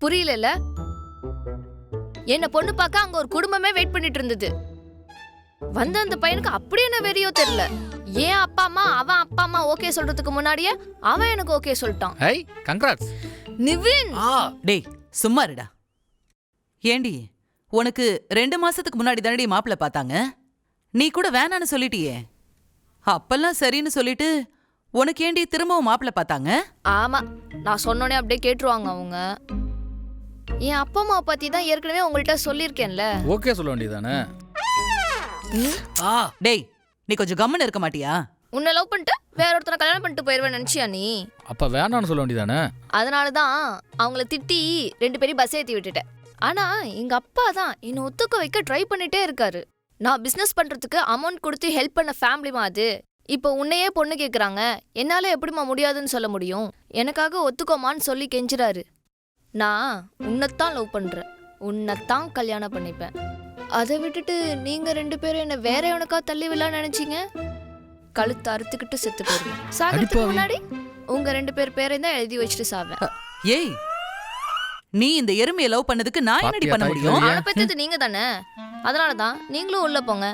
புரியல. என்ன பொண்ணு பார்க்க அங்க ஒரு குடும்பமே வெயிட் பண்ணிட்டு இருந்தது. வந்த அந்த பையனுக்கு அப்படி என்ன வெறியோ தெரியல. ஏன் அப்பா அம்மா ஓகே சொல்றதுக்கு முன்னாடியே அவன் எனக்கு ஓகே சொல்லிட்டான். High congrats Nivin. டேய் சும்மா இருடா. ஏண்டி உனக்கு 2 மாசத்துக்கு முன்னாடி தானடி மாப்பிள்ள பார்த்தாங்க. நீ கூட வேணான்னு சொல்லிட்டியே. அப்பெல்லாம் சரின்னு சொல்லிட்டு உனக்கு ஏண்டி திரும்பவும் மாப்பிள்ள பார்த்தாங்க? ஆமா, நான் சொன்னோனே அப்படியே கேட்டுருவாங்க அவங்க. என் அப்பா அம்மா பத்தி தான் ஏற்கனவே உங்கள்கிட்ட சொல்லியிருக்கேன்ல. ஓகே சொல்ல வேண்டியதானே? டேய் நீ கொஞ்சம் கம்மன் இருக்க மாட்டியா? உன்னை லவ் பண்ணிட்டு வேற ஒருத்தனை கல்யாணம் பண்ணிட்டு போயிருவேன் நினைச்சியா நீ? அப்ப வேணான்னு சொல்ல வேண்டியதானே? அதனாலதான் அவங்கள திட்டி 2 பேரையும் பஸ் ஏத்தி விட்டுட்டேன். ஆனா எங்க அப்பா தான் என்னை ஒத்துக்க வைக்க ட்ரை பண்ணிட்டே இருக்காரு. நான் பிசினஸ் பண்றதுக்கு அமௌண்ட் கொடுத்து ஹெல்ப் பண்ண ஃபேமிலிமா அது. இப்போ உன்னையே பொண்ணு கேக்குறாங்க, என்னால எப்படிமா முடியாதுன்னு சொல்ல முடியும்? எனக்காக ஒத்துக்கோமான்னு சொல்லி கெஞ்சுறாரு. நான் உன்னைத்தான் லவ் பண்றேன், உன்னைத்தான் கல்யாணம் பண்ணிப்பேன். அதை விட்டுட்டு நீங்க 2 பேரும் என்ன வேற எவனுக்கா தள்ளி விடலான்னு நினைச்சீங்க? கழுத்து அறுத்துக்கிட்டு செத்து போயிருவேன். சாகிறதுக்கு முன்னாடி உங்க 2 பேர் பேரையும் தான் எழுதி வச்சுட்டு சாவேன். ஏய் நீ இந்த எருமையை லவ் பண்ணதுக்கு நான் என்னடி பண்ண முடியும்? அவனை பெத்தது நீங்க தானே, அதனாலதான் நீங்களும் உள்ள போங்க.